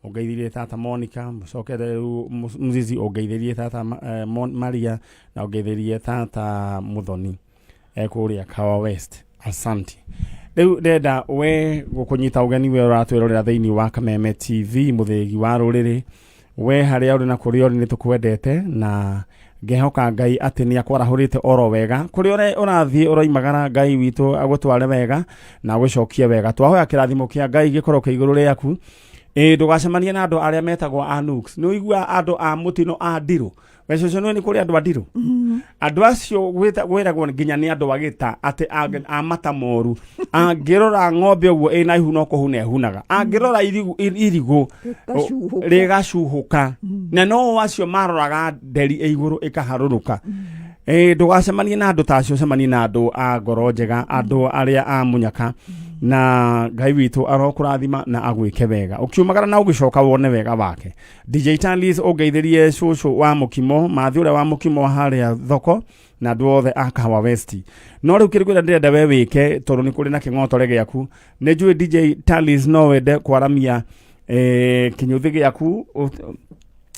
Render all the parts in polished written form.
ongeithirie tata Monica, mucokere Muzizi, ongeithirie tata Maria, na ongeithirie tata Muthoni kuria Kawa West. Asante. Riu ndenda we gukunyita ugeni we uratwirorera thiini wa Kameme TV muthigi wa ruriri, we haria uri na kuria uri nitukwendete na ngehoka Ngai ati ni akwarahurite oro wega kuria urathie uroimagara Ngai witu agutware wega na gucokia wega. Twahoya kirathimo kia Ngai gikoroke iguru riaku. Ndugacemanie na andu aria metagwo Anuks. Ni uigua andu a mutino a Ndiru. Wecoco ni kuri andu a Ndiru. Andu acio gwiragwo nginya ni andu agita ati a mata moru. Angirora ng'ombe uguo ina ihu no kuhuna ehunaga. Angirora irigu rigacuhuka. Na no acio maroraga nderi iguru ikaharuruka. Ndugacemanie na andu tacio, cemanie na andu a ngoro njega, andu aria a munyaka. Na Ngai witu arokurathima na agwike wega. Ukiumagara na ugicoka wone wega wake. DJ Talis ongeithirie cucu wa mukimo, mathiure wa mukimo haria thoko na duothe akawa West. No riu kirigwira ndirenda we wike tondu ni kuri na king'otore giaku. Ni njui DJ Talis no wende kwaramia kinyuthi giaku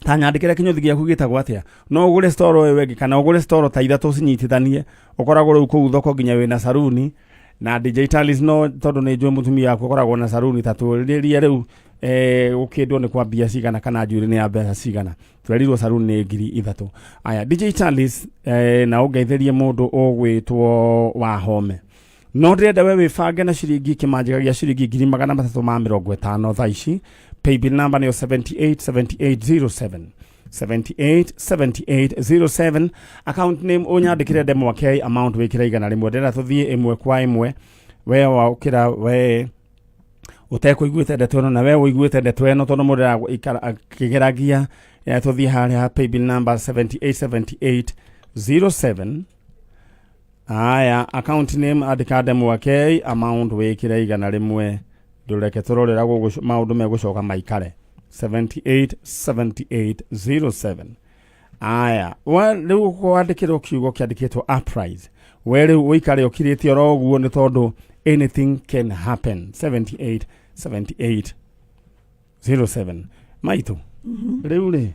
tanyandikire kinyuthi giaku gitagwo atia. No ugure store we wengi kana ugure store ta ithatu cinyitithanie ukoragwo riu ku thoko nginya we na saruni. Na DJ Talis no tondu ni njui mutumia yako koragwo na saruni tatu riria riu ukindwo ni kwa bia cigana kana njuri ni ya mbeca cigana. Twerirwo saruni ni 3,000. Aya DJ Talis na ungeithirie mundu ogwitwo wa home. No ndirenda we wifange na ciringi kimanjika gia ciringi 350 thaa ici. Paybill number ni 787807. 787807. Account name unyandikire demo wake, amount wikira igana rimwe. Ndenda tuthie imwe kwa imwe. We wa ukira we utekuiguite ndetweno na we uiguite ndetweno tondu murira kigeragia tuthie haria paybill number 787807. Aya account name andika demo wake, amount wikira igana rimwe. Ndureke turorera maundu megucoka maikare. 787807. Aya riu kwandikirwo kiugo kiandikitwo uprise. We riu uikare ukiritie roguo ni tondu anything can happen. 787807. Maitu riu ri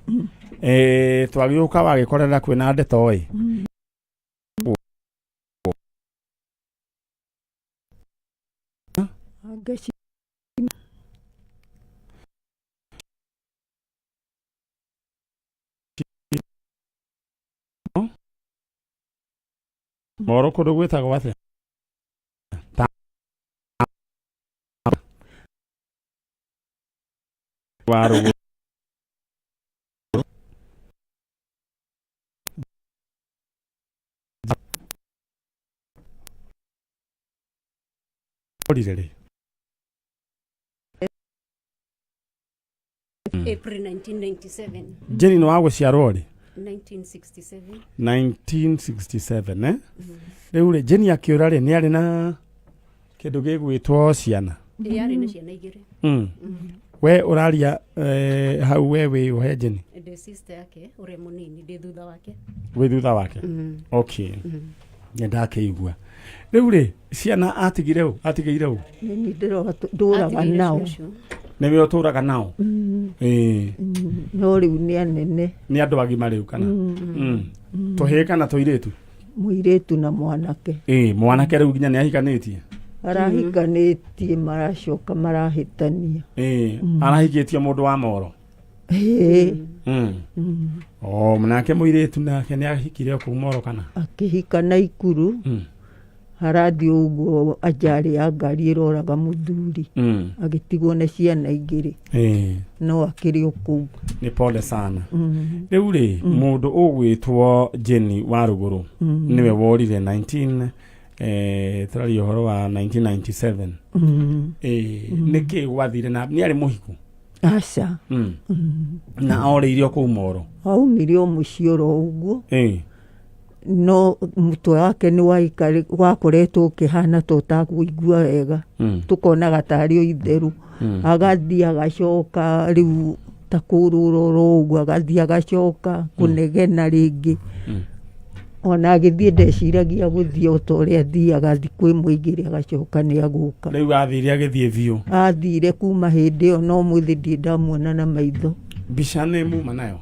twagiuka wagikorera kwina ndeto moro kudu gwitagwo atia waru April 1997. Jenny no waguciarwo ri 1967. 1967 riu ri Jenny akiura ri ni ari na kindu gigwitwo ciana. Yari na ciana igiri. We uraria hau we uhe Jenny the sister yake ure munini ndi thutha wake. We thutha wake. Okay. Ndakeigua riu ri ciana atigire u ni ndiraga nao ne we uturaga nao no riu ni anene ni andu agima riu kana tuhika na tuiretu muiretu na mwanake mwanake riu ginya ni ahikanitie arahikanĩtie maracoka marahĩtania arahikitie mundu wa moro mnake muiretu nake ni ahikire ku moro kana akihika na ikuru harathi uguo ajari ya ngari iroraga muthuri agitigwo na ciana igiri no akiri uku ni pole sana riu ri mundu ugwitwo Jenny wa ruguru niwe worire 19 turario horo wa 1997 niki wathire na ni ari muhiku aca na oririo ku moro aumirio mucioro uguo no mutwe wake ni waikari wakoretwo kihana tutakuigua wega tukona gatario itheru agathia agacoka riu takururoro uguo agathia agacoka kunegena ringi ona agithie ndeciragia guthie o ta uria athiaga thiku imwe igiri agacoka ni aguka riu athire agithie biu athire kuma hindi iyo no muthi ndi ndamuona na maitho mbica nĩ muma nayo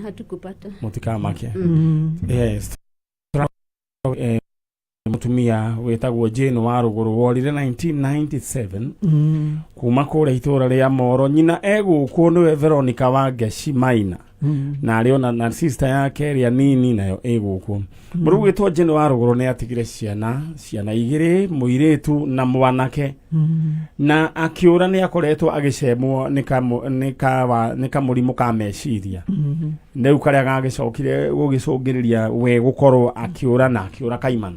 hatukupata mutikamake yes mutumia wetagwo Jane wa Ruguru worire 1997 kuma kuria itura ria Moro nyina eguku niwe Veronica wa Ngeci Maina na ariona na sister yake ria nini nayo eguku muru gwitwo Jane wa Ruguru ni atigire ciana igiri muiretu na mwanake na akiura ni akoretwo agicemwo ni kamurimu ka meciria neu karia gagicokire gugicungiriria we gukorwo akiura na akiura kaimana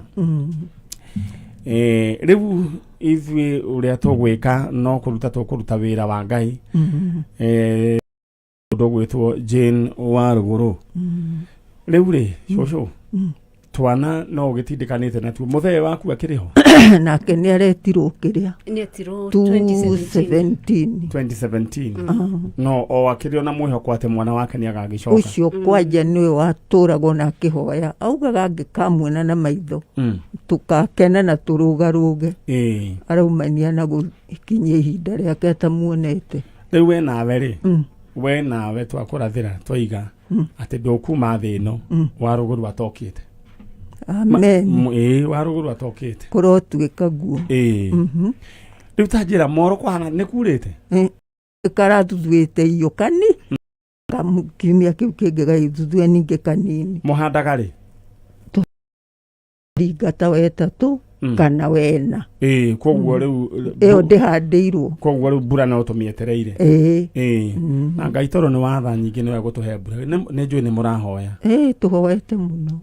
riu ithwi uria tugwika no kuruta wira wa Ngai ndogwitwo Jane wa Ruguru riu ri shosho twana no gitindikanite na tu muthee waku akiriho nake ni aretirwo kiria ni atirwo 2017 no o akirio na mwihoko ate mwana wake ni agagicoka ucio kwanja niwe waturago na kihoya augaga ngikamwona na maitho tukakena na turugaruge araumania na gukinyia ihinda riake atamuonete riu we nawe ri we nawe twakurathira twiga ati ndukuma thi ino wa Ruguru atokite amen wa Ruguru atokite kurotwika guo riu tanjira Moro kwana ni kurite karatuthuite iyo kani kamukimia kiu kingi gaithuthua ningi kanini muhandagari rigata wetatu kana wena koguo riu iyo ndihandirwo koguo riu mbura no tumietereire na Ngai toro ni watha nyingi ni gutuhe mbura ni njui ni murahoya tuhoete muno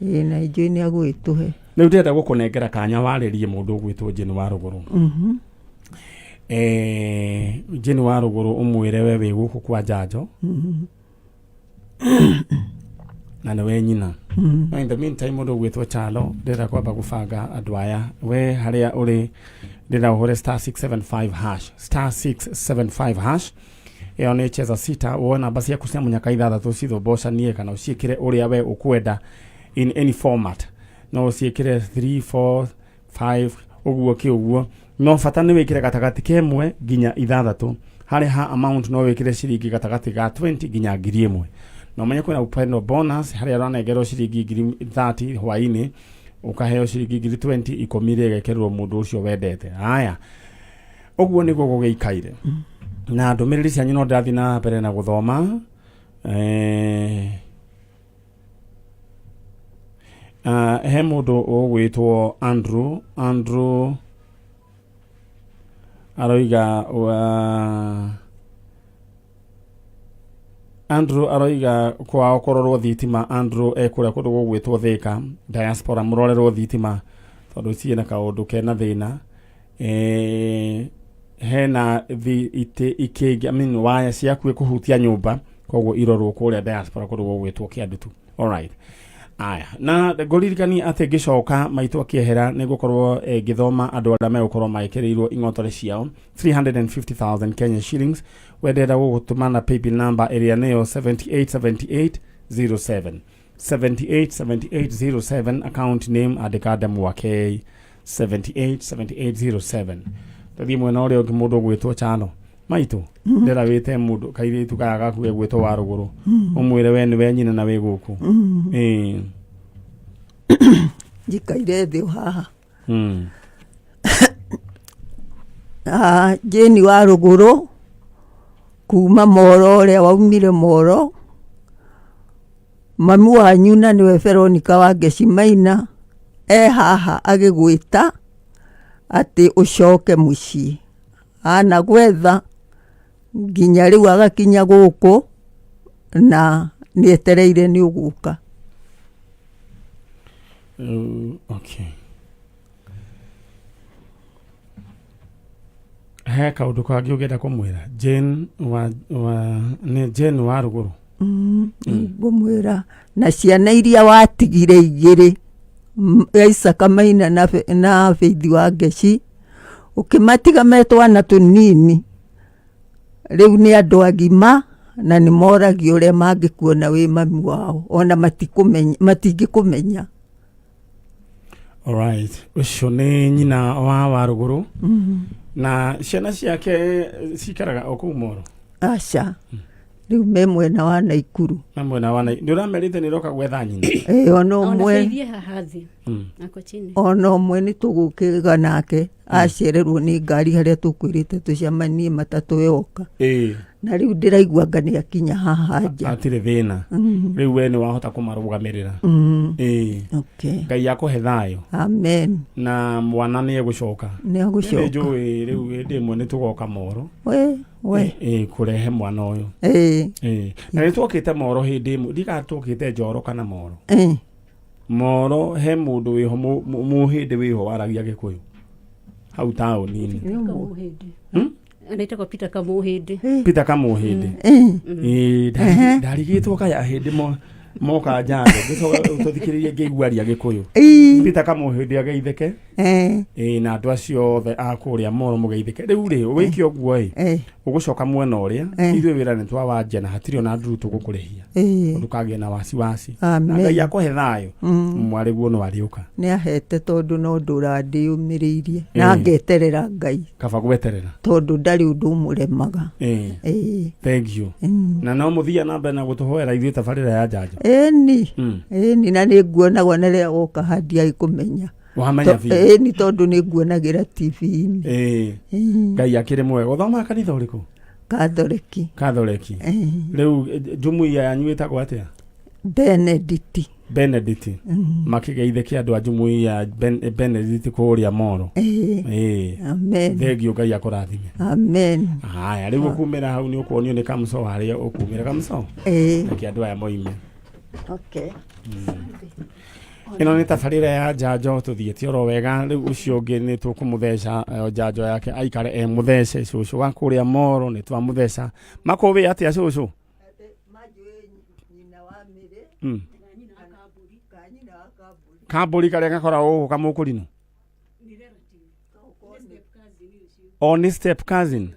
na njui ni agwituhe riu ndenda gukunengera kanya waririe mundu ugwitwo Jane wa Ruguru Jane wa Ruguru umwire we wi guku kwa Njanjo na niwe nyina in the meantime mundu ugwitwo Chalo ndenda kwamba gubanga andu aya we haria uri ndenda uhure *675# iyo ni cheza sita wona basi yakusia munyaka ithathatũ cithobocanie kana uciikire uria we ukwenda in any format no uciikire 3 4 5 uguo kiuguo no fata ni wikire gatagati kemwe ginya ithathatũ hari ha amount no wikire ciringi gatagati ga 20 ginya 1,000 no menye kwina upendo bonus hari aranegero ciringi 30 hwaini ukaheo ciringi 20 ikomire gekerwo mundu ucio wendete haya uguo niguo gugikaire na ndumiriri cia nyino ndathi na mbere na guthoma he mundu ugwitwo Andrew aroiga kwa kororwo thitima Andrew ekuria kundu gugwitwo Thika diaspora murorerwo thitima tondu ciena kaundu kena thina hena ikingi waya ciaku kuhutia nyumba koguo irorwo kuria diaspora kundu gugwitwo Kiandutu alright aya na ngoririkani ati ngicoka maitu akiehera nigukorwo ngithoma andu aria megukorwo maikereirwo ing'otore ciao 350,000 Kenya shillings wedera gugutumana paybill number area nayo 787807 account name adekadam wake 787807 tathi mwena uria ungi mundu gwitwo Chalo maitu ndera wite mundu kairitu kaya gaku gwitwo wa Ruguru umwire we ni we nyina na we guku jikaire thi haha Jane wa Ruguru kuma Moro uria waumire Moro mami wanyu na niwe Veronica wa Ngeci Maina haha agigwita ati ucoke mucii ana gwetha nginya riu agakinya guku na nietereire ni uguka okay he kaundu kangi ugenda kumwira Jane wa Ruguru ngumwira na ciana iria watigire igiri Isaka Maina na Faith wa Ngeci ukimatiga metwana tunini riu ni andu agima na nĩ moragia ũrĩa mangĩkuona wĩ mami wao ona matingĩkũmenya. Alright, ucio nĩ nyina wa Warũgũrũ. Na ciana ciake cikaraga o kũu Moro? Aca, rĩu me mwena wa Naikuru. Na mwena wa Naikuru. Ndĩramerĩte nĩ roka gwetha nyina? Ona ũmwe ona ũmwe nĩ tũgũkĩga nake acererwo nĩ ngari harĩa tũkwĩrĩte tũcemanie matatũ yoka. Na rĩu ndĩraigua anga nĩ akinya haha nja. Atirĩ thĩna. Rĩu we nĩ wahota kũmarũgamĩrĩra. Ngai akũhe thayũ. Amen. Na mwana nĩ egũcoka. Nĩ egũcoka. Nĩ njũĩ rĩu hĩndĩ ĩmwe nĩ tũgoka Moro. Kũrehe mwana ũyũ. Na nĩ twokĩte Moro hĩndĩ ĩmwe. Ndiga twokĩte Njoro kana Moro. Moro he mũndũ wĩho mũhĩndĩ wĩho waragia Gĩkũyũ. Hau taũni-inĩ. Anaitagwo Peter Kamuhĩndĩ. Peter Kamuhĩndĩ. Ndarigĩtwo kaya hĩndĩ moka Njanjo. Tũthikĩrĩrie ngĩiguaria Gĩkũyũ. Peter Kamuhĩndĩ ageithĩke. Na andũ acio othe a kũrĩa Moro mũgeithĩke. Rĩu rĩ, ũgĩikio ũguo ũgũcoka mwena ũrĩa. Ithuĩ wĩra nĩ twawanjia na hatirĩ ona nduru tũgũkũrĩhia. Ndũkagĩe na wasiwasi. Na Ngai akũhe thayũ. Mwarĩguo no arĩũka. Nĩ ahete tondũ no ndũrandĩyũmĩrĩirie. Na ngeterera Ngai. Kaba gweterera. Tondũ ndarĩ ũndũ ũmũremaga. Thank you. Na no mũthia na mbere na gũtũhoera ithuĩ tabarĩra ya Njanjo. Ĩni na nĩ nguonagwo na rĩrĩa woka handi agĩkũmenya. Nĩ tondũ nĩ nguonagĩra TV-inĩ. Ngai akĩrĩ mwega. Ũthomaga kanitha ũrĩkũ? Kathoreki. Rĩu jumuiya yanyu ĩtagwo atĩa? Benedict. Makĩgeithĩkia andũ a jumuiya Benedict kũrĩa Moro. Amen. Thengio Ngai akũrathime. Amen. Haya, rĩu ũkumĩra hau nĩ ũkuonio nĩ Kamso harĩa ũkumĩra Kamso. Reke andũ aya moime. Ĩno nĩ tabarĩra ya Njanjo tũthiĩte oro wega. Rĩu ũcio ũngĩ nĩ tũkũmũtheca Njanjo yake aikare mũthece cũcũ wa kũrĩa Moro nĩ twamũtheca. Makũwĩ atĩa cũcũ? Kambũri karĩa gakoragwo gũkũ Kamũkũrinũ? Nĩ step cousin.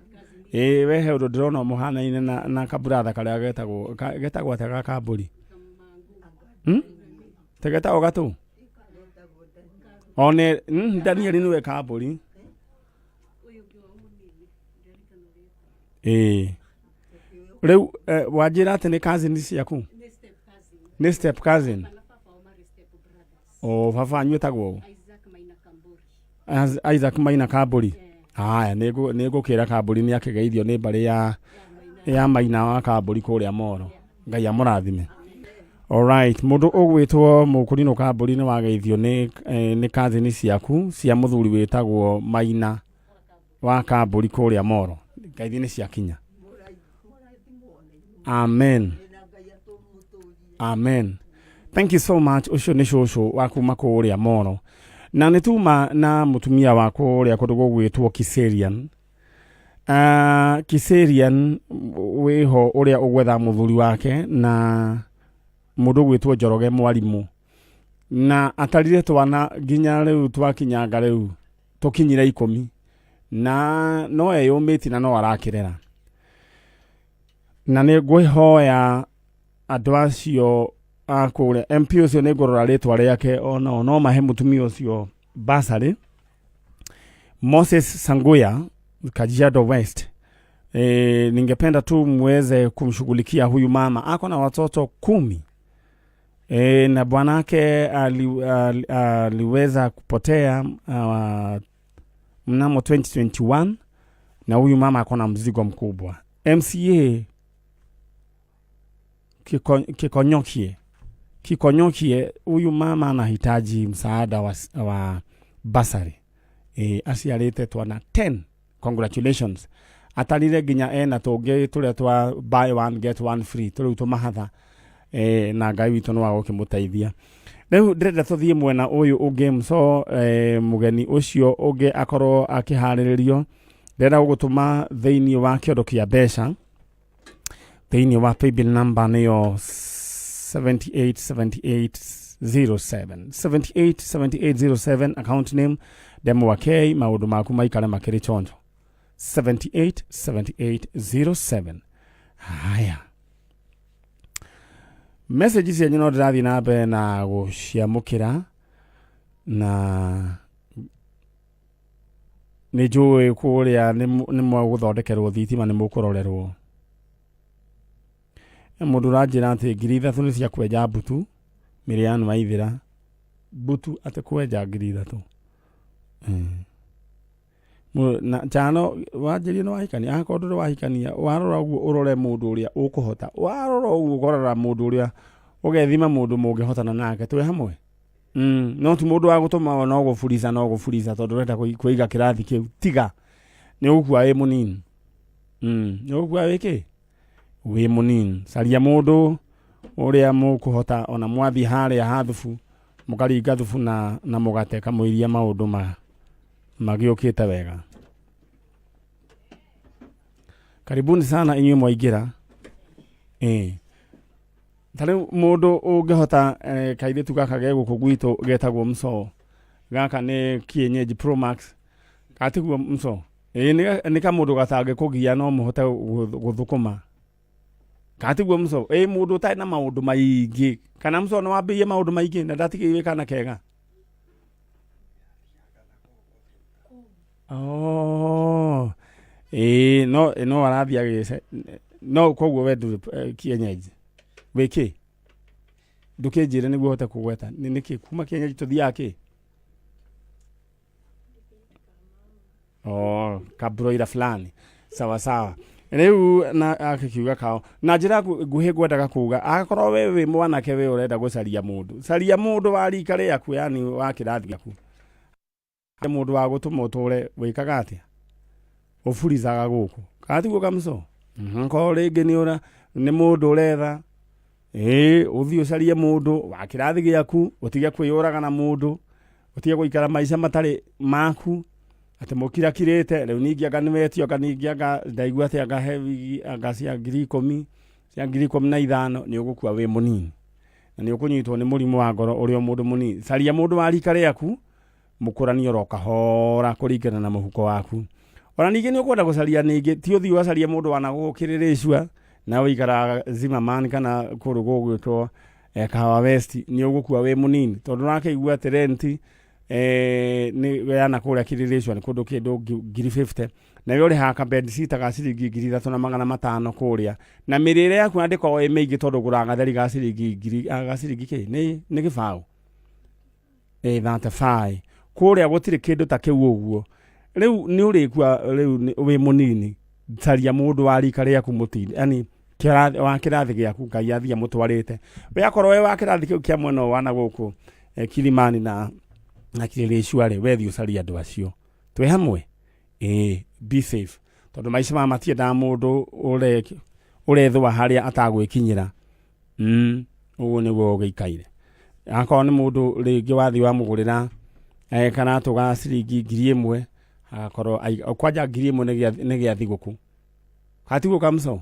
We he ũndũ ndĩrona mũhanaine na kaburatha karĩa getagwo atĩa ga Kambũri? Tegeta ogatu. One Daniel niwe Kambũri. Rĩu wanjĩra atĩ nĩ cousin ciaku? Nĩ step cousin. Baba anyu etagwo Isaac Maina Kambũri. Haya, nĩ ngũkĩra Kambũri nĩ akĩgeithio nĩ mbarĩ ya Maina wa Kambũri kũrĩa Moro. Ngai amũrathime. Alright, mũndũ ũgwĩtwo Mũkũrinũ Kambũri nĩ wageithio nĩ cousin ciaku cia mũthuri wĩtagwo Maina wa Kambũri kũrĩa Moro. Ngeithi nĩ ciakinya. Amen. Thank you so much. Ũcio nĩ cũcũ wa kuma kũrĩa Moro. Na nĩ tuma na mũtumia wa kũrĩa kũndũ gũgwĩtwo Kiserian. Kiserian wĩho ũrĩa ũgwetha mũthuri wake na mũndũ gwĩtwo Njoroge mwarimũ. Na atarire twana nginya rĩu twakinyanga rĩu tũkinyire 10. Na no eyũmĩti na no arakĩrera. Na nĩ ngwĩhoya andũ acio akũrĩa MP ũcio nĩ ngũrora rĩtwa rĩake ona no mahe mũtumia ũcio basarĩ. Moses Sanguya, Kajiado West. Ningependa tu muweze kumshughulikia huyu mama. Ako na watoto 10. Na bwanake aliweza kupotea mnamo 2021 na huyu mama ako na mzigo mkubwa. MCA Kikonyokie huyu mama anahitaji msaada wa basari. Asiarete twana 10. Congratulations. Atalire nginya na tũngĩ tũrĩa twa buy one get one free tũrĩa tũmahatha. Na Ngai witũ no agũkĩmũteithia. Rĩu ndĩrenda tũthiĩ mwena ũyũ ũngĩ so mũgeni ũcio ũngĩ akorwo akĩharĩrĩrio. Ndĩrenda gũgũtũma thĩinĩ wa kĩondo kĩa mbeca. Thĩinĩ wa paybill number nĩyo 787807. 787807 account name demo wa K maũndũ maku maikare makĩrĩ chonjo. 787807. Haya. message cianyu no ndĩrathiĩ na mbere na gũciamũkĩra na nĩ njũĩ kũrĩa nĩ mwagũthondekerwo thitima nĩ mũkũrorerwo. Mũndũ ũranjĩra atĩ 3,000 nĩ cia kwenja mbutu Miriam Waithĩra mbutu atĩ kwenja 3,000 na chano wanjĩrie nĩ wahikania akorwo ndũrĩ wahikania warora ũguo ũrore mũndũ ũrĩa ũkũhota warora ũguo ũkorora mũndũ ũrĩa ũgethima mũndũ mũngĩhotana nake twĩ hamwe. No ti mũndũ wa gũtũma no gũburica tondũ ũrenda kũiga kĩrathi kĩu tiga nĩ ũgũkua wĩ mũnini. Nĩ ũgũkua wĩkĩ wĩ mũnini. Caria mũndũ ũrĩa mũkũhota ona mwathi harĩa hathubu mũkaringa thubu na mũgate kamũiria maũndũ magĩũkĩte wega. Karibuni sana inyuĩ mwaingĩra. Tarĩu mũndũ ũngĩhota kairĩtu gaka gegũkũ gwitũ getagwo Msoo. Gaka nĩ Kienyeji Pro Max. Katiguo Msoo. Nĩ kamũndũ gatangĩkũgia no mũhote gũthũkũma. Katiguo Msoo. Mũndũ ũtarĩ na maũndũ maingĩ. Kana Msoo no wambĩrĩrie maũndũ maingĩ na ndatigĩrĩire kana kega. No arathiĩ agĩce. No koguo we ndũrĩ Kienyeji. Wĩkĩ? Ndũkĩnjĩre nĩguo hote kũgweta. Nĩkĩ kuma Kienyeji tũthiaga kĩ? Kabroira fulani. Sawa sawa. Rĩu na akiuga kao. Na njĩra nguhĩ ngwendaga kuga akorwo we wĩ mwanake we ũrenda gũcaria mũndũ. Caria mũndũ wa rika rĩaku yani wa kĩrathi gĩaku. Mũndũ wa gũtũma ũtũre wĩkaga atĩa? Ũburicaga gũkũ. Katiguo Kamsoo. Ko rĩngĩ nĩ mũndũ ũretha. Ũthiĩ ũcarie mũndũ wa kĩrathi gĩaku, ũtige kwĩyũraga na mũndũ, ũtige gũikara maica matarĩ maku, atĩ mũkirakirĩte, rĩu ningĩ anga nĩwetio anga ningĩ anga ndaigua atĩ anga heavy anga cia 10,000 cia 15,000 nĩ ũgũkua wĩ mũnini. Na nĩ ũkũnyitwo nĩ mũrimũ wa ngoro ũrĩa mũndũ mũnini. Caria mũndũ wa rika rĩaku, mũkũrani oro kahora kũringana na mũhuko waku. Ona ningĩ nĩ ũkwenda gũcaria ningĩ, ti ũthiĩ wacaria mũndũ wanagũkĩrĩrĩcua na wĩikara Zimmerman kana kũrũ gũgwĩtwo Kahawa West nĩ ũgũkua wĩ mũnini tondũ nakĩigua atĩ renti nĩ yana kũrĩa Kĩrĩrĩcua nĩ kũndũ kĩndũ 50,000 na we ũrĩhaga kabedi citaga ciringi 3,500 kũrĩa na mĩrĩre yaku ndĩkoragwo ĩ mĩingĩ tondũ ũgũraga gatheri ga ciringi kĩ nĩ gĩbaũ 35 kũrĩa gũtirĩ kĩndũ ta kĩu ũguo. Rĩu nĩ ũrĩkua rĩu wĩ mũnini. Caria mũndũ wa rika rĩaku mũtini yani wa kĩrathi gĩaku Ngai athia mũtwarĩte. We akorwo we wa kĩrathi kĩu kĩa mwena wana gũkũ Kilimani na Kĩrĩrĩcua rĩ we thiĩ ũcarie andũ acio. Twĩ hamwe? Be safe. Tondũ maica maya matiendaga mũndũ ũrethũa harĩa atagwĩkinyĩra. Ũguo nĩguo gĩikaire. Akorwo nĩ mũndũ rĩngĩ wathi wa mũgũrĩra kana tũga ciringi 1,000 akorwo kwanja 1,000 nĩ gĩa thigũkũ. Katiguo Kamsoo.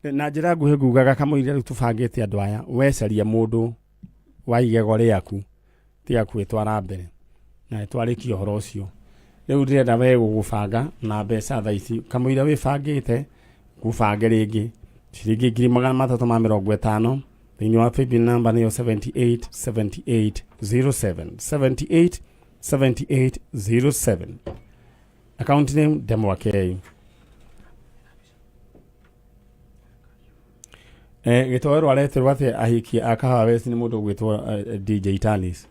Na njĩra nguhĩ ngugaga kamũira rĩu tũbangĩte andũ aya wecaria mũndũ wa igego rĩaku tiga kwĩtwara mbere na twarĩkie ũhoro ũcio. Rĩu ndĩrenda we gũgũbanga na mbeca thaa ici kamũira wĩbangĩte gũbange rĩngĩ ciringi 350 thĩinĩ wa paybill number nĩyo 787807 7807. Account name Demwakei. Gĩtowero areterwo atĩ ahikia a Kahawa West nĩ mũndũ gwĩtwo DJ Talis.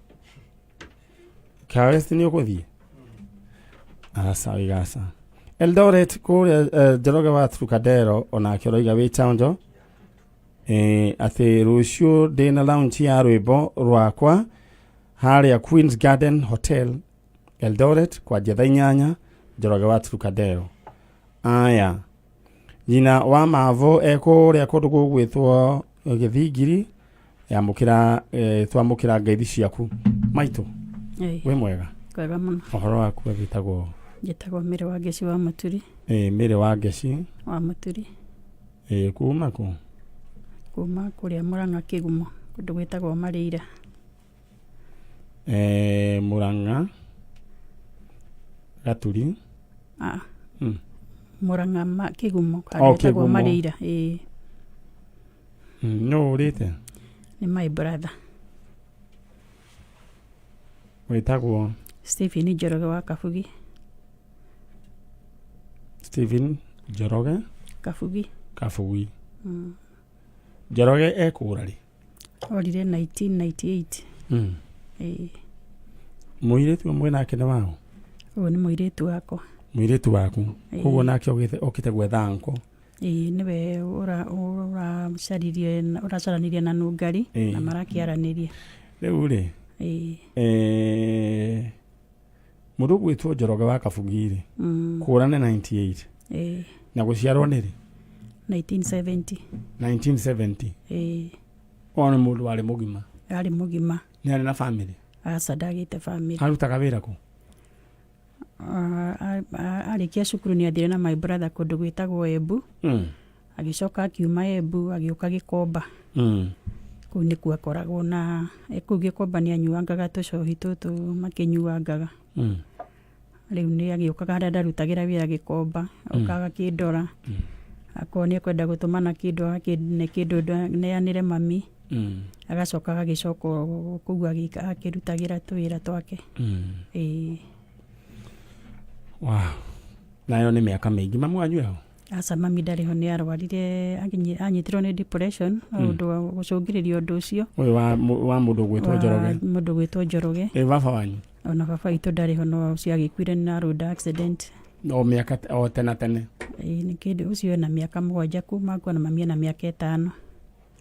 Kahawa West nĩ ũgũthiĩ? Sawa igasa. Eldoret kũrĩa Njoroge wa Trukadero onake ũroiga wĩ Njanjo. Atĩ rũciũ ndĩna launch ya rwĩmbo rwakwa harĩa Queen's Garden Hotel Eldoret kwa thaa 8 Njoroge wa Trukadero. Aya. Nyina wa Mavo kũrĩa kũndũ gũgwĩtwo Gĩthingiri yamũkĩra twamũkĩra ngeithi ciaku. Maitũ. We mwega. Kwega mũno. Ũhoro waku wĩtagwo? Njĩtagwo Mĩrĩ wa Ngeci wa Mũturi. Mĩrĩ wa Ngeci wa Mũturi. Kuma kũ? Kuma kũrĩa Mũrang'a Kĩgumo kũndũ gwĩtagwo Marĩira. Mũrang'a Gaturi. Mũrang'a Kĩgumo gwĩtagwo Marĩira. No urite. Nĩ my brother. Wĩtagwo Stephen Njoroge wa Kabugi. Stephen Njoroge Kabugi. Njoroge ekũra rĩ? Orire 1998. Mũirĩtu ũmwe nake nĩ wao? Ũyũ nĩ mũirĩtu wakwa. Mũirĩtu waku? Koguo nake okĩte gwetha anko? Nĩwe ũracaranirie na Nũngari na marakĩaranĩria. Rĩu rĩ, mũndũ gwĩtwo Njoroge wa Kabugi rĩ, kũra nĩ 98 na gũciarwo nĩ rĩ? 1970. Ona mũndũ warĩ mũgima? Arĩ mũgima. Nĩ arĩ na family? Aca ndagĩte family. Arutaga wĩra kũ? Arĩkia cukuru nĩ athire na my brother kũndũ gwĩtagwo Embu. Agĩcoka akiuma Embu agĩũka Gĩkomba. Kũu nĩkuo akoragwo na kũu Gĩkomba nĩ anyuangaga tũcohi tũtũ makĩnyuangaga. Rĩu nĩ agĩũkaga harĩa ndarutagĩra wĩra Gĩkomba, okaga kĩndora. Akorwo nĩ ekwenda gũtũmana kĩndũ neanĩre mami. Agacoka agĩcoka kũu akĩrutagĩra tũwĩra twake. Wow. Nayo nĩ mĩaka mĩingĩ. Mamu wanyu yao? Aca mami ndarĩ ho, nĩ arwarire anyitirwo nĩ depression ũndũ wa gũcũngĩrĩria ũndũ ũcio. Ũyũ wa mũndũ gwĩtwo Njoroge? Mũndũ gwĩtwo Njoroge. Baba wanyu? Ona baba witũ ndarĩ ho, no ciagĩkuire na road accident. O mĩaka o tene? Nĩ kĩndũ ũcio na mĩaka 7 kuma kuo na mami na mĩaka 5.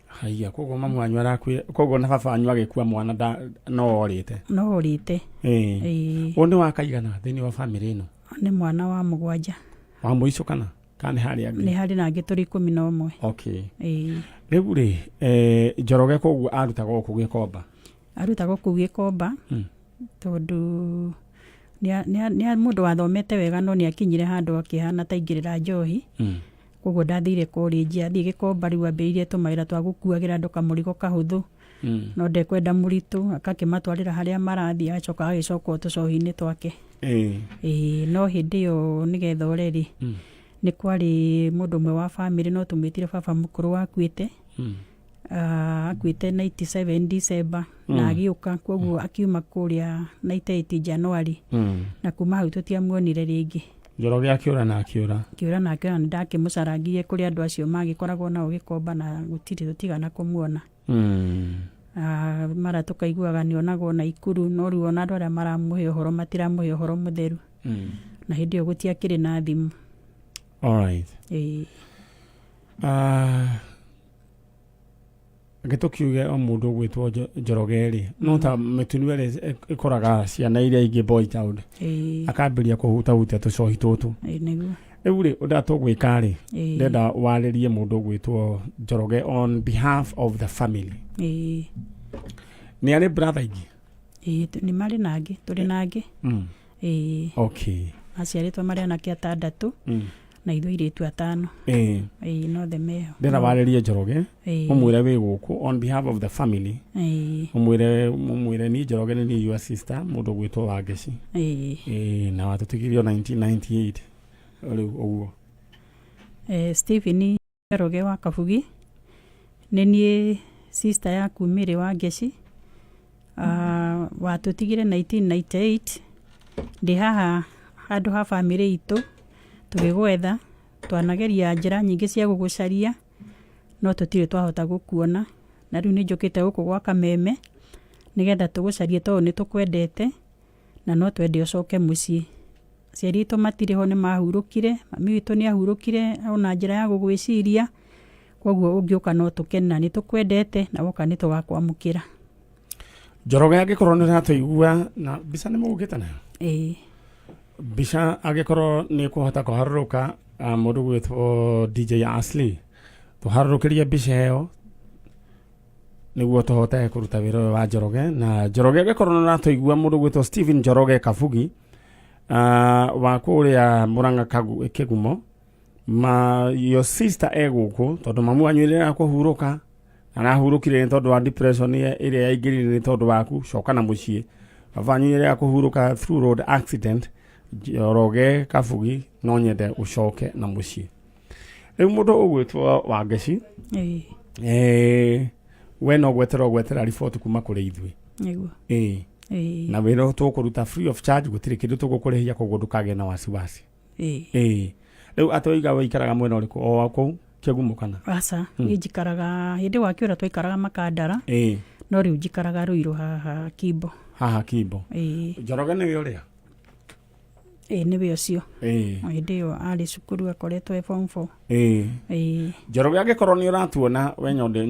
Haiya, koguo mamu wanyu arakuire, koguo na baba wanyu agĩkua mwana no orĩte? No orĩte. Ũyũ nĩ wa kaigana thĩinĩ wa family ĩno? Nĩ mwana wa 7. Wa mũico kana nĩ harĩ angĩ? Nĩ harĩ na angĩ tũrĩ 11. Okay. Rĩu rĩ, Njoroge koguo arutagwo kũu Gĩkomba? Arutagwo kũu Gĩkomba tondũ nĩ mũndũ wathomete wega, no nĩ akinyire handũ akĩhana ta ingĩrĩra njohi. Koguo ndathire college, athiĩ Gĩkomba, rĩu ambĩrĩirie tũmawĩra twa gũkuagĩra andũ kamũrigo kahũthũ. No ndekwenda mũritũ, akakĩmatwarĩra harĩa marathiĩ, agacoka agĩcoka tũcohi-inĩ twake. No hĩndĩ ĩyo nĩgetha ũreri, nĩ kwarĩ mũndũ ũmwe wa family, no tũmwĩtire baba mũkũrũ wakuĩte. Akuĩte 97 December na agĩũka, koguo akiuma kũrĩa 98 January. Na kuma hau tũtiamuonire rĩngĩ. Njoroge akĩũra na akĩũra? Akĩũra na akĩũra, ndakĩmũcaragirie kũrĩ andũ acio magĩkoragwo nao Gĩkomba na gũtirĩ tũtigana kũmuona. Mara tũkaiguaga nĩ onagwo na Ikuru, no rĩu ona andũ arĩa maramũhe ũhoro matiramũhe ũhoro mũtheru. Na hĩndĩ ĩyo gũtiakĩrĩ na thimũ. Alright. Gĩtũkiuge o mũndũ gwĩtwo Njoroge rĩ, no ta mĩtũnũ ĩrĩa ĩkoraga ciana iria ingĩ boy child, akambĩrĩria kũhutahutia tũcohi tũtũ. Rĩu rĩ, ũrĩa tũgwĩka rĩ, ndenda warĩrie mũndũ gwĩtwo Njoroge on behalf of the family. Nĩ arĩ brother ingĩ? Nĩ marĩ nangĩ, tũrĩ nangĩ. Okay. Aciarĩtwo marĩ anake 6 na ithuĩ airĩtu 5. No the meho. Ndenda warĩrie Njoroge, ũmwĩre wĩ gũkũ on behalf of the family. Ũmwĩre ni Njoroge nĩ your sister, mũndũ gwĩtwo Wangeci. Na watũtigirio 1998. Rĩu ũguo. Stephen Njoroge wa Kabugi nĩ niĩ sister yaku Mary Wangeci. Watũtigire 1998. Ndĩ haha handũ ha family itũ tũgĩgwetha, twanageria njĩra nyingĩ cia gũgũcaria, no tũtirĩ twahota gũkuona. Na rĩu nĩ njũkĩte gũkũ gwa Kameme nĩgetha tũgũcarie, tondũ nĩ tũkwendete na no twende ũcoke mũciĩ. Aciari aitũ matirĩ ho, nĩ mahurũkire. Mami witũ nĩ ahurũkire ona njĩra ya gũgwĩciria, koguo ũngĩũka no tũkena, nĩ tũkwendete na woka nĩ tũgakwamũkĩra. Njoroge angĩkorwo nĩ ũratũigua na mbica nĩ mũgũkĩte nayo? Mbica angĩkorwo nĩ kũhota kũharũrũka, mũndũ gwĩtwo DJ Ashley, tũharũrũkĩrie mbica ĩyo nĩguo tũhote kũruta wĩra ũyũ wa Njoroge. Na Njoroge angĩkorwo nĩ ũratũigua, mũndũ gwĩtwo Stephen Njoroge Kabugi wa kũrĩa Mũrang'a Kĩgumo, your sister egũkũ, tondũ mamu wanyu rĩrĩa kũhurũka na nahurũkire nĩ tondũ wa depression ĩrĩa yaingĩrire nĩ tondũ waku, coka na mũciĩ. Baba wanyu rĩrĩa kũhurũka through road accident, Njoroge Kabugi no nyende ũcoke na mũciĩ. Rĩu mũndũ ũgwĩtwo Wangeci, we no gwetera report kuma kuri ithui niguo na wero tukuruta free of charge gutire kindu tugukurehia koguo ndukage na wasiwasi riu atoiga waikaraga mwena uriku o wako Kigumo kana asa njikaraga hindi wakiura twaikaraga Makandara no riu njikaraga Ruiru haha Kimbo Njoroge ni uria niwe ucio hindi yo ari cukuru akoretwo form 4 Njoroge agikorwo ni uratuona we nyonde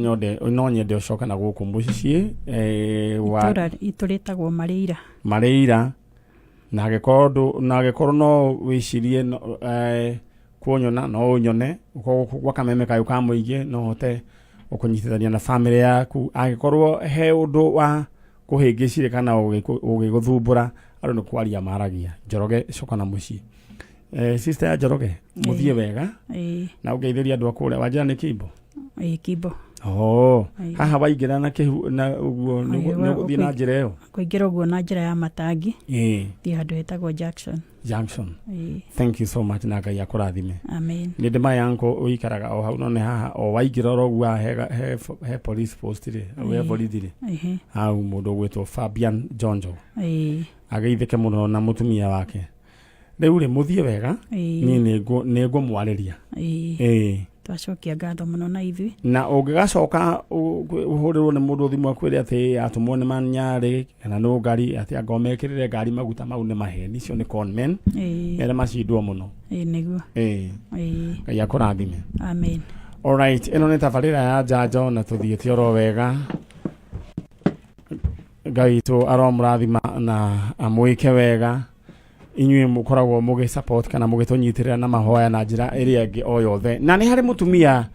no nyende ucoka na guku mucicie ituritagwo Marĩira na agikorwo no wicirie kuonyona no unyone gwa kameme kayo ka muige no hote ukunyitithania na family yaku agikorwo he undu wa kuhingicire kana ugiguthumbura aro no kwaria maragia Njoroge coka na muci sister ya Njoroge muthie wega na ugeithiria andu akuria wajira ni Kimbo Kimbo haha waingira na kihu na uguo no guthie na njira iyo kuingira uguo na njira ya Matangi thi handu hetagwo Junction thank you so much na Ngai akurathime amen ni ndima yanko uikaraga o hau no ne haha o waingira rogua he police post ri we police ri hau mundu gwetwo Fabian Njanjo ageithike muno na mutumia wake riu ri muthie wega ni nego mwariria twacokia ngatho muno na ithui na ungigacoka uhurirwo ni mundu thimu akwire ati atumwo ni Nyari kana no ngari ati angomekirire ngari maguta mau ni maheni icio ni conmen ere macindwo muno niguo Ngai akurathime amen alright ino ni tabarira ya Njanjo na tuthiete oro wega Ngai tu aromurathima na amwike wega inyuĩ mukoragwo mugi support kana mugitunyitirira na mahoya na njira iria ngi o yothe na ni hari mutumia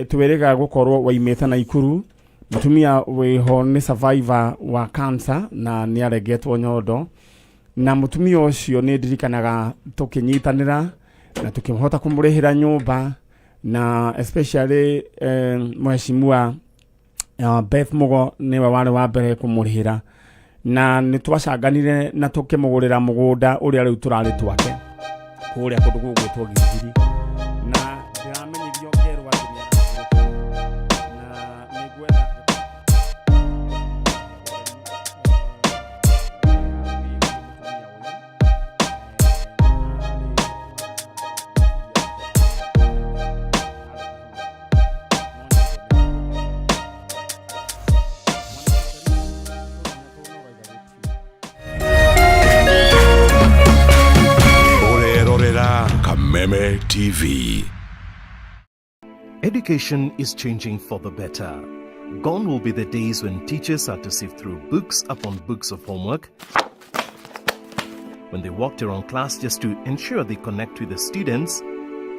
tuweriga gukorwo waimeta na Ikuru mutumia wiho ni survivor wa cancer na ni aregetwo nyondo na mutumia ucio ni ndirikanaga tukinyitanira na tukimhota kumurihira nyumba na especially mheshimiwa Beth Mugo niwe wari wa mbere kumurihira na nitwacanganire na tukimugurira mugunda uria riu turari twake kuria kundu gugwitwo Githiri na ndiramenyithio ngerwa na nigwetha Meme TV. Education is changing for the better. Gone will be the days when teachers had to sift through books upon books of homework, when they walked around class just to ensure they connect with the students,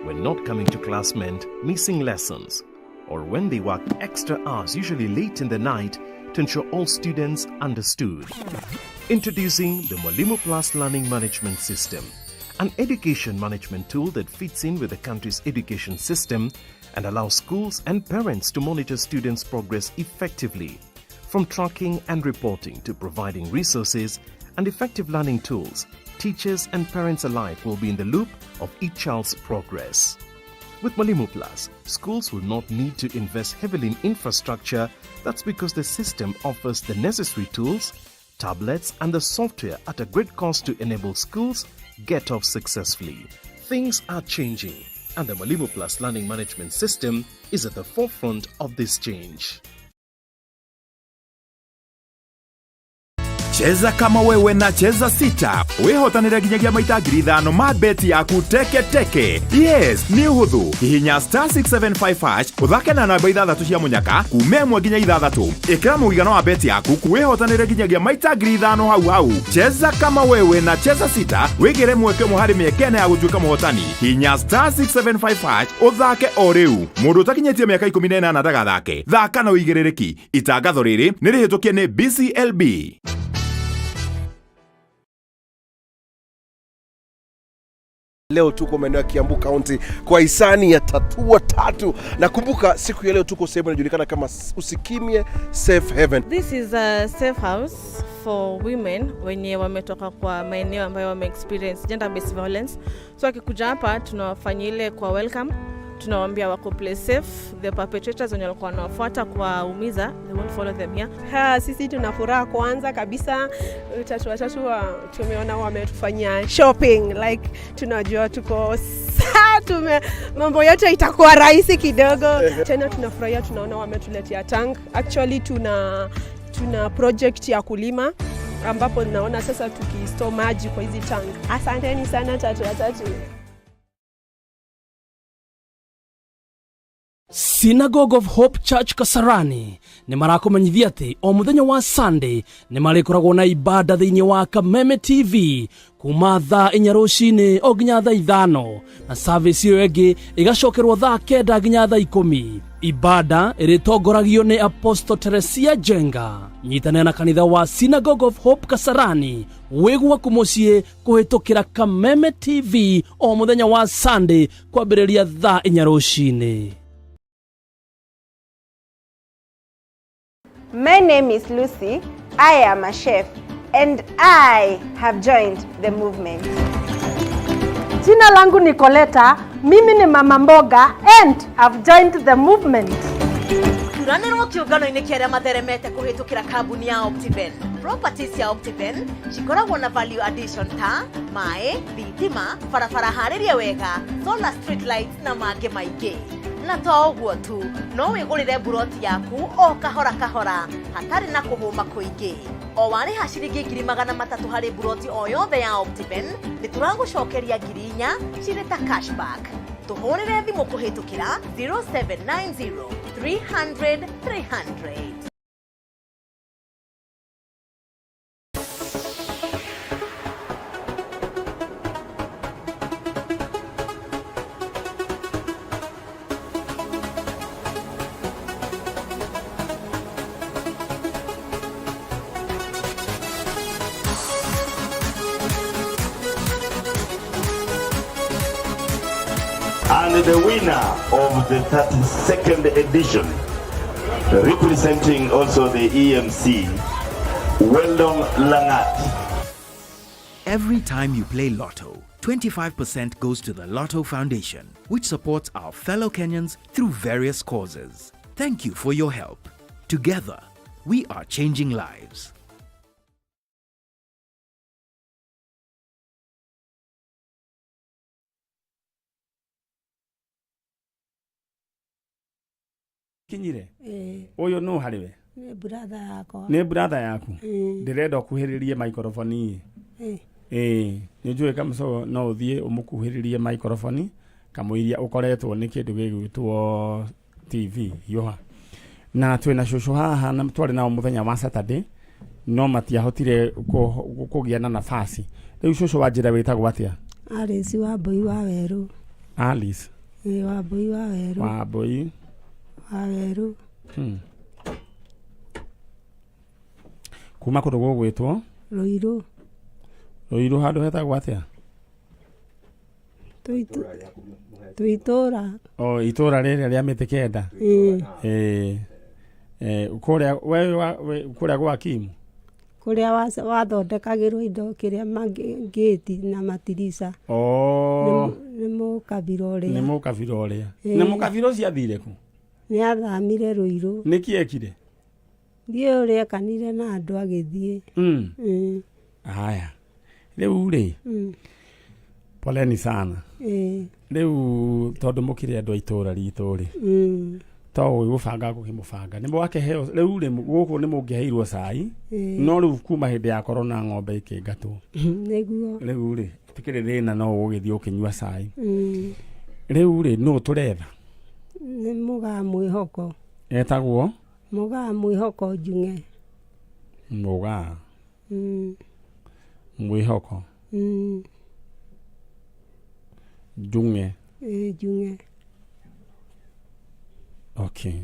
when not coming to class meant missing lessons, or when they worked extra hours, usually late in the night, to ensure all students understood. Introducing the Mwalimu Plus Learning Management System, an education management tool that fits in with the country's education system and allows schools and parents to monitor students' progress effectively. From tracking and reporting to providing resources and effective learning tools, teachers and parents alike will be in the loop of each child's progress. With Mwalimu Plus, schools will not need to invest heavily in infrastructure. That's because the system offers the necessary tools, tablets and the software at a great cost to enable schools get off successfully. Things are changing, and the Mwalimu Plus Learning Management System is at the forefront of this change. Cheza kama wewe na cheza sita. Wihotanire nginyagia maita 5,000 ma beti yaku teke. Yes, ni uhuthu. Hihinya *675# uthake na namba 6 cia munyaka kume 1 nginya 6. Ikira muigano wa beti yaku kuwihotanire nginyagia maita 5,000 hau. Cheza kama wewe na cheza sita. Wigire mweke muhari miekene ya gutuika muhotani. Hihinya *675# uthake o riu. Mundu utakinyetie miaka 18 ndagathake. Thaka na uigirereki. Itangatho riri ni rihitukie ni BCLB. Leo tuko maeneo ya Kiambu County kwa hisani ya Tatua Tatu. Na kumbuka siku ya leo tuko sehemu inajulikana kama Usikimye Safe Haven. This is a safe house for women wenye wametoka kwa maeneo ambayo wame experience gender based violence. So akikuja hapa tunawafanyia ile kwa welcome. tunawaambia wako play safe. The perpetrators wenye walikuwa wanafuata kwa umiza, they won't follow them here. Sisi tuna furaha kwanza kabisa, watatu tumeona wametufanyia shopping, like tunajua tuko mambo yote itakuwa rahisi kidogo. Tena tunafurahia, tunaona wametuletea tank. Actually tuna project ya kulima ambapo naona sasa tukistore maji kwa hizi tank. Asanteni sana watatu. Synagogue of Hope Church Kasarani nĩ marakomenyithia atĩ o mũthenya wa Sunday nĩ marĩkoragwo na ibada thĩinĩ wa Kameme TV kuma thaa 4 rũcinĩ o nginya thaa 5 na service ĩyo ĩngĩ ĩgacokerwo thaa 9 nginya thaa 10. Ibada ĩrĩtongoragio nĩ Apostle Teresia Jenga. Nyitanĩra na kanitha wa Synagogue of Hope Kasarani wĩ gwaku mũciĩ kũhĩtũkĩra Kameme TV o mũthenya wa Sunday kwambĩrĩria thaa 4 rũcinĩ. My name is Lucy. I am a chef and I have joined the movement. Jina langu ni Coleta, mimi ni mama mboga and have joined the movement. Turanĩrwo kĩũngano-inĩ kĩrĩa matheremete kũhĩtũkĩra kambuni ya Optiven. Properties ya Optiven cikoragwo na value addition ta maĩ, thitima, barabara harĩrie wega, solar street lights na mangĩ maingĩ. Na to ũguo tu, no wĩgũrĩre buroti yaku o kahora kahora, hatarĩ na kũhũma kũingĩ. O warĩha ciringi 300 harĩ buroti o yothe ya Optiven, nĩ tũragũcokeria 4,000 cirĩ ta cashback. Tũhũrĩre thimũ kũhĩtũkĩra 0790 300 300. And the winner of the 32nd edition, representing also the EMC, Weldon Langat. Every time you play Lotto, 25% goes to the Lotto Foundation, which supports our fellow Kenyans through various causes. Thank you for your help. Together, we are changing lives. Kinyire uyu no hariwe ni brother yako yaku ndirenda kuhiririe microphone nijue kama so no uthie umukuhiririe microphone kamuiria ukoretwo ni kindu gigwitwo TV yoha na twina shushu haha na twari na muthenya wa Saturday no matiahotire kugia na nafasi riu shushu wanjira witagwo atia Alice wa Boi wa Weru Alice wa Boi wa Weru wa Boi Aweru. Kuma kundu gugwitwo Ruiru. Ruiru handu hetagwo atia Tuitora. Itura rĩrĩa rĩa mĩtĩ kenda. Kuria gwa Kimu. Kuria wathondekagĩrwo indo kĩrĩa gate na matirisa. Nĩ mũkabira ũrĩa. Nĩ mũkabira ũrĩa. Nĩ mũkabira ũcio athire ku. Nĩ athamire Ruiru. Nĩ kiekire? Thiĩ ũrĩa kanire na andũ agĩthiĩ. Haya. Rĩu rĩ. Poleni sana. Rĩu tondũ mũkire andũ a itũra ritũ rĩ. To gũbanga gũkĩmũbanga. Nĩ mwake heo rĩu rĩ gũkũ nĩ mũngĩheirwo cai. No rĩu kuma hĩndĩ ya korona ng'ombe ikĩngatwo. Nĩguo. Rĩu rĩ tikĩrĩ thĩna no ũgĩthiĩ ũkĩnyua cai. Rĩu rĩ no tũretha. Nĩ Mũgaa Mwĩhoko. Etagwo? Mũgaa Mwĩhoko Njung'e. Mũgaa. Mwĩhoko. Njung'e. Njung'e. Okay.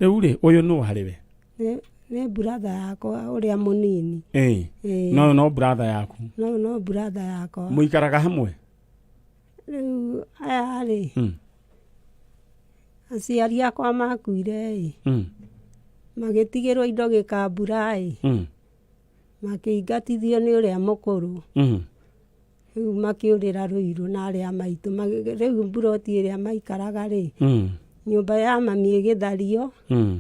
Rĩu rĩ ũyũ no hariwe? Nĩ brother yakwa ũrĩa mũnini. No brother yaku. No brother yakwa. Mũikaraga hamwe? Rĩu aya rĩ. Aciari akwa makuire magĩtigĩrwo indo gĩkambura makĩingatithio nĩ ũrĩa mũkũrũ rĩu makĩũrĩra Rũirũ na arĩa maitũ rĩu mburoti ĩrĩa maikaraga rĩ nyũmba ya mami ĩgĩthario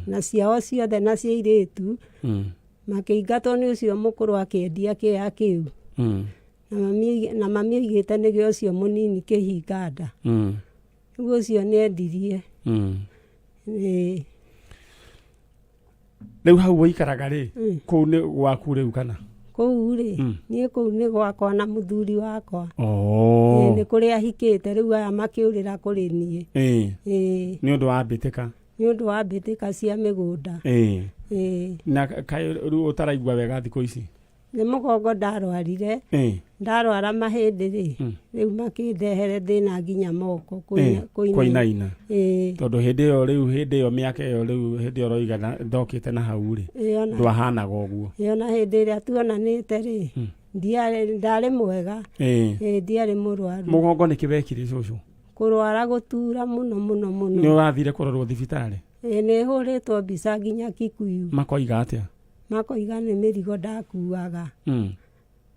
na ciao ciothe na cia airĩtu makĩingatwo nĩ ũcio mũkũrũ akĩendia kĩea kĩu na mami oigĩte nĩgĩo ũcio mũnini kĩhinga nda rĩu ũcio nĩendirie rĩu hau waikaraga rĩ kũu nĩ gwaku rĩu kana kũu rĩ niĩ kũu nĩ gwakwa na mũthuri wakwa nĩ kũrĩa ahikĩte rĩu aya makĩũrĩra kũrĩ niĩ nĩ ũndũ wa mbĩtĩka cia mĩgũnda na kaĩ rĩu ũtaraigua wega thikũ ici nĩ mũgongo ndarwara mahĩndĩ rĩ rĩu makĩndehere thĩna nginya moko kũinaina tondũ hĩndĩ ĩyo mĩaka ĩyo rĩu hĩndĩ ĩyo ũroiga ndokĩte na hau rĩ ndwahanaga ũguo na hĩndĩ ĩrĩa tuonanĩte rĩ ndarĩ mwega ndiarĩ mũrwaru mũgongo nĩ kĩwekire cũcũ kũrwara gũtura mũno nĩ ũrathire kũrorwo thibitarĩ nĩ hũrĩtwo mbica nginya Kikuyu makoiga atĩa makoiga nĩ mĩrigo ndakuaga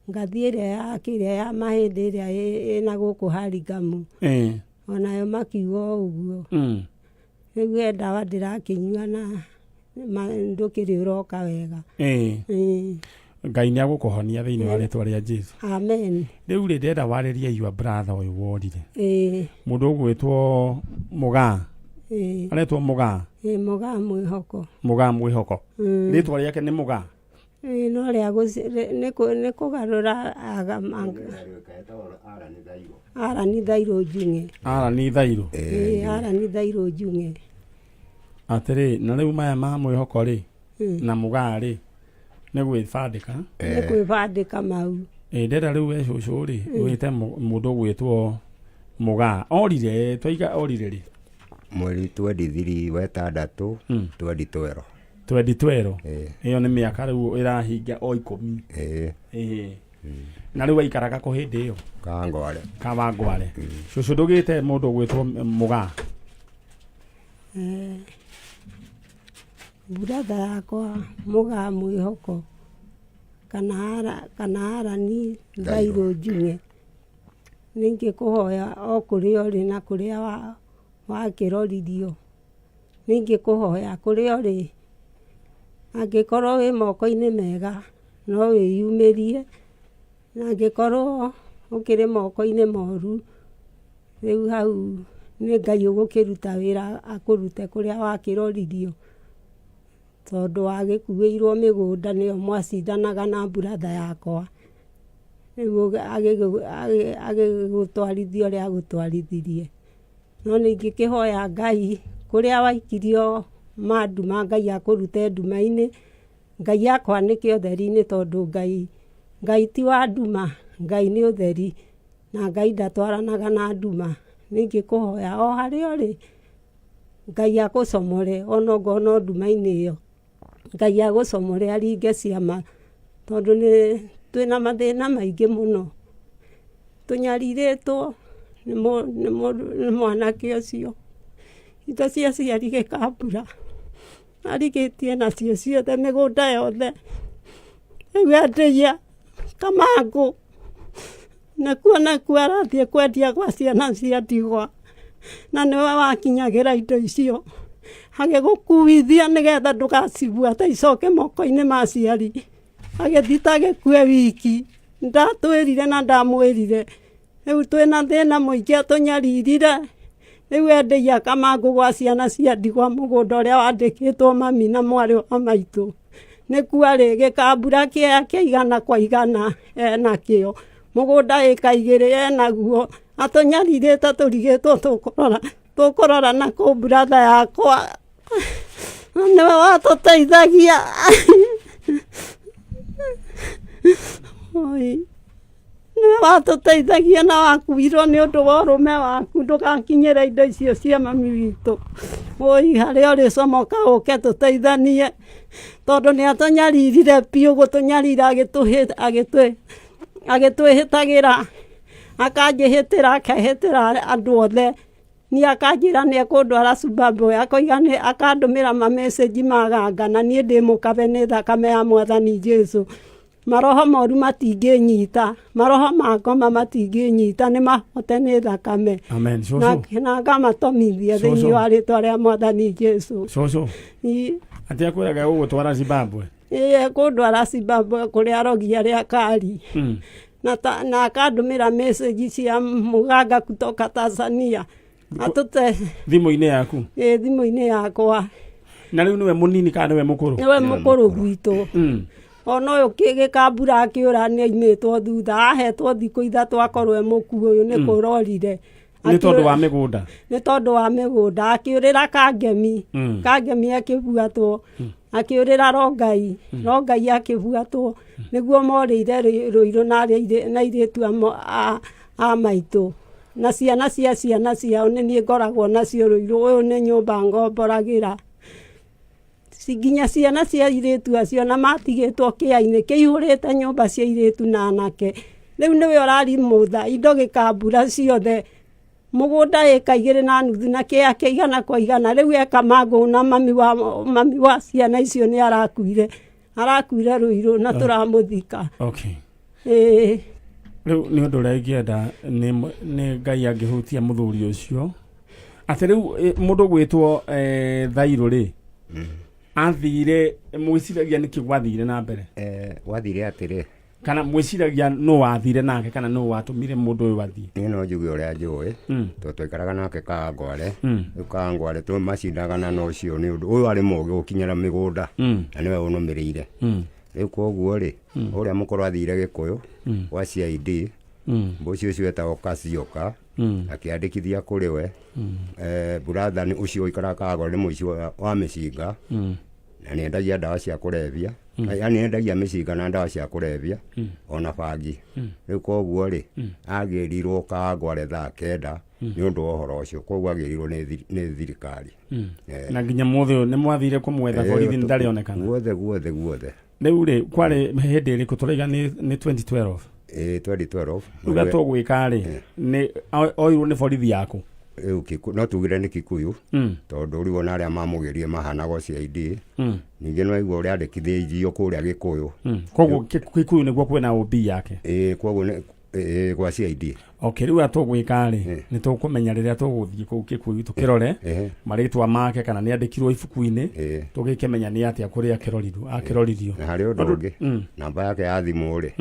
ngathĩ ĩrĩa ya mahĩndĩ ĩrĩa ĩna gũkũ Hurlingham onayo makiuga ũguo rĩu ndawa ndĩrakĩnyua na ndũkĩrĩ ũroka wega Ngai nĩ agũkũhonia thĩinĩ wa rĩtwa rĩa Jesu amen rĩu rĩ ndĩrenda warĩrie your brother ũyũ worire mũndũ ũgwĩtwo Mũgaa aretwo Mũgaa Mũgaa Mwĩhoko rĩtwa rĩake nĩ Mũgaa no rĩa nĩ kũgarũra Arani Thairũ Njung'e Arani Thairũ Njung'e atĩrĩ na rĩu maya ma Mwĩhoko rĩ na Mũgaa rĩ nĩ gwĩbandĩka mau ndĩrenda rĩu we cũcũ rĩ wĩte mũndũ ũgwĩtwo Mũgaa orire twaiga orire rĩ mweri 23 wetandatũ 2012 ĩyo nĩ mĩaka rĩu ĩrahinga o 10 na rĩu aikaraga kũ hĩndĩ ĩyo Kawangware cũcũ ndũgĩte mũndũ ũgwĩtwo Mũgaa buratha yakwa Mũgaa Mwĩhoko kana Arani Thairũ Njung'e nĩngĩkũhoya o kũrĩa ũrĩ na kũrĩa wakĩroririo nĩngĩkũhoya kũrĩa ũrĩ angĩkorwo wĩ moko-inĩ mega no wĩyumĩrie na angĩkorwo ũkĩrĩ moko-inĩ moru rĩu hau nĩ Ngai ũgũkĩruta wĩra akũrute kũrĩa wakĩroririo tondũ wagĩkuĩirwo mĩgũnda nĩyo mwacindanaga na buratha yakwa rĩu agĩgũtwarithia ũrĩa agũtwarithirie no nĩngĩkĩhoya Ngai kũrĩa waikirio manduma Ngai akũrute nduma-inĩ Ngai akwa nĩkĩ ũtheri-inĩ tondũ Ngai ti wa nduma Ngai nĩ ũtheri na Ngai ndatwaranaga na nduma nĩngĩkũhoya o harĩa ũrĩ Ngai agũcomore onongorwo no nduma-inĩ ĩyo Ngai agũcomore aringe ciama tondũ twĩna mathĩna maingĩ mũno tũnyarirĩtwo nĩ mwanake ũcio indo cia ciari gĩkambura arigĩtie nacio ciothe mĩgũnda yothe rĩu endeia Kamangũ nakuo arathiĩ kwendia gwa ciana cia ndigwa na nĩwe wakinyagĩra indo icio agĩgũkuithia nĩgetha ndũgacibuate icoke moko-inĩ ma ciari agĩthita gĩkue wiki ndatwĩrire na ndamwĩrire rĩu twĩna thĩna mũingĩ atũnyaririre rĩu endeia Kamangũ gwa ciana cia ndigwa mũgũnda ũrĩa wandĩkĩtwo mami na mwarĩ wa maitũ nĩkuo arĩ gĩkambura kĩea kĩa 100% enakĩo mũgũnda ĩka 2 enaguo atũnyarirĩte tũrigĩtwo tũkũrora na kũ buratha yakwa nĩwe watũteithagia nĩwe watũteithagia na wakuirwo nĩ ũndũ wa ũrũme waku ndũgakinyĩre indo icio cia mami witũ harĩa ũrĩ comoka ũke tũteithanie tondũ nĩ atũnyaririre biũ gũtũnyarira agĩtwĩhĩtagĩra akanjĩhĩtĩra akehĩtĩra andũ othe niĩ akanjĩra nĩ ekũndwara Zimbabwe akandũmĩra mamecĩnji maganga na niĩ ndĩmũkabe nĩ thakame ya Mwathani Jesu maroho moru matingĩnyita, maroho makoma matingĩnyita, nĩ mahote nĩ thakame. Amen. Cũcũ. Na ngamatomithia thĩinĩ wa rĩtwa rĩa Mwathani Jesũ. Cũcũ. Atĩ akwĩraga ũgũtwara Zimbabwe. Kũndwara Zimbabwe kũrĩa arogia rĩa kari. Na akandũmĩra message cia mũganga kutoka Tanzania. Atũte thimũ-inĩ yaku. Thimũ-inĩ yakwa. Na rĩu nĩwe mũnini kana nĩwe mũkũrũ? Nĩwe mũkũrũ gwitũ. Ona ũyũ gĩkambura akĩũra nĩ aimĩtwo thutha, ahetwo thikũ ithatũ akorwo mũkuũ, ũyũ nĩ kũrorire. Nĩ tondũ wa mĩgũnda. Nĩ tondũ wa mĩgũnda, akĩũrĩra Kangemi, Kangemi akĩbuatwo, akĩũrĩra Rongai, Rongai akĩbuatwo, nĩguo morĩire Rũirũ na airĩtu a maitũ. Na ciana cia ciana ciao nĩ niĩ ngoragwo nacio Rũirũ, ũyũ nĩ nyũmba ngomboragĩra. Nginya ciana cia airĩtu acio na matigĩtwo kĩainĩ kĩihũrĩte nyũmba cia airĩtu na anake. Rĩu nĩwe ũrarimũtha indo gĩkambura ciothe, mũgũnda ĩka 2.5 na kĩya kĩigana kwa igana. Rĩu eka mangũ na mami wa ciana icio nĩ arakuire Rũirũ na tũramũthika. Okay. Rĩu nĩ ũndũ ũrĩa ingĩenda nĩ Ngai angĩhutia mũthuri ũcio atĩ rĩu mũndũ gwĩtwo Thairũ rĩ athire mwĩciragia nĩkĩ gwathire na mbere? Gwathire atĩrĩ, kana mwĩciragia no wathire nake kana no watũmire mũndũ ũyũ athiĩ? Niĩ no njuge ũrĩa njũĩ, tondũ twaikaraga nake Kangware, rĩu Kangware tũmacindagana na ũcio nĩ ũndũ ũyũ arĩ mũũgĩ gũkinyĩra mĩgũnda na nĩwe ũnũmĩrĩire. Rĩu koguo rĩ, ũrĩa mũkorwo athire Gĩkũyũ wa CID, mbũci ũcio etagwo Kasioka, akĩandĩkithia kũrĩ we burathani ũcio ũikaraga Kangware nĩ mũici wa mĩcinga, na nĩ endagia ndawa cia kũrebia, yani endagia mĩcinga na ndawa cia kũrebia ona bangi. Rĩu koguo rĩ agĩrirwo Kangware thaa 9 nĩ ũndũ wa ũhoro ũcio, koguo agĩrirwo nĩ thirikari. Na nginya mũthĩ ũyũ nĩ mwathire kũmwetha borithi ndarĩonekana? Guothe. Rĩu rĩ kwarĩ hĩndĩ ĩrĩkũ tũraiga nĩ 2012? 2012. Uga tũgwĩka rĩ oirwo nĩ borithi yaku? No tugire nĩ Kikuyu, tondũ rĩu ona arĩa mamũgĩrie mahanago CID, ningĩ no aigua ũrĩa andĩkithĩirio kũrĩa Gĩkũyũ. Koguo Kikuyu nĩguo kwĩna OB yake? Koguo gwa CID. Okay, rĩu atũgwĩka rĩ nĩ tũkũmenya rĩrĩa tũgũthiĩ kũu Kikuyu tũkĩrore marĩtwa make kana nĩ andĩkirwo ibuku-inĩ, tũgĩkĩmenya nĩ atĩa kũrĩa akĩroririo. Na harĩ ũndũ ũngĩ, namba yake ya thimũ rĩ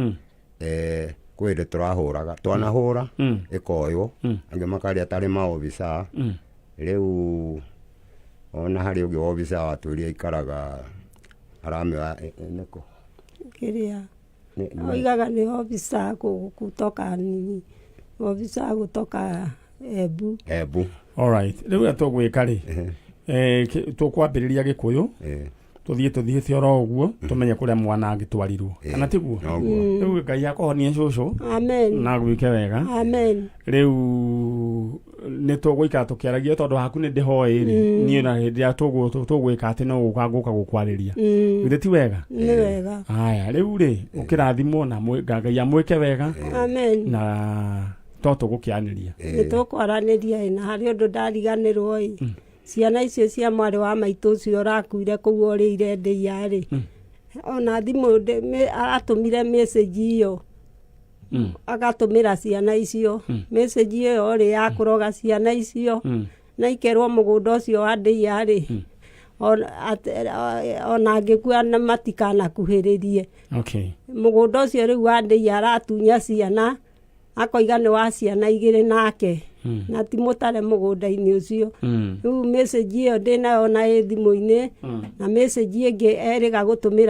kwĩrĩ tũrahũraga, twanahũra ĩkoywo, angĩ makarĩa atarĩ maobica. Rĩu ona harĩ ũngĩ obica watwĩria ikaraga aramĩwa nĩkũ kĩrĩa oigaga nĩ obica kutoka nini, obica gutoka Embu. Alright, rĩu tũgwĩka rĩ tũkwambĩrĩria Gĩkũyũ tuthiĩ oro ũguo tũmenye kũrĩa mwana angĩtwarirwo, kana tiguo? Rĩu Ngai akũhonie cũcũ. Amen. Na gwĩke wega. Amen. Rĩu nĩ tũgũikara tũkĩaragia tondũ haku nĩ ndĩhoĩ rĩ niĩ na hĩndĩ ya tũgwĩka atĩ no gũka gũkwarĩria. Githĩ ti wega? Nĩ wega. Haya, rĩu rĩ ũkĩrathimwo na Ngai amwĩke wega. Amen. Na tũgũkĩanĩria. Nĩ tũkwaranĩria na harĩ ũndũ ndariganĩrwo ĩ ciana icio cia mwarĩ wa maitũ ũcio ũrakuire kũu ũrĩire ndĩia rĩ ona thimũ aratũmire message iyo agatũmĩra ciana icio message iyo rĩ ya kũroga ciana icio na ikerwo mũgũnda ũcio wa ndĩia rĩ ona angĩkua na matikanakuhĩrĩrie. Mũgũnda ũcio rĩu wa ndĩia aratunya ciana akoiga nĩ wa ciana 2 nake na ti mũtare mũgũnda-inĩ ũcio. Rĩu message iyo ndĩnayo na thimũ-inĩ na message ĩngĩ erĩga gũtũmĩra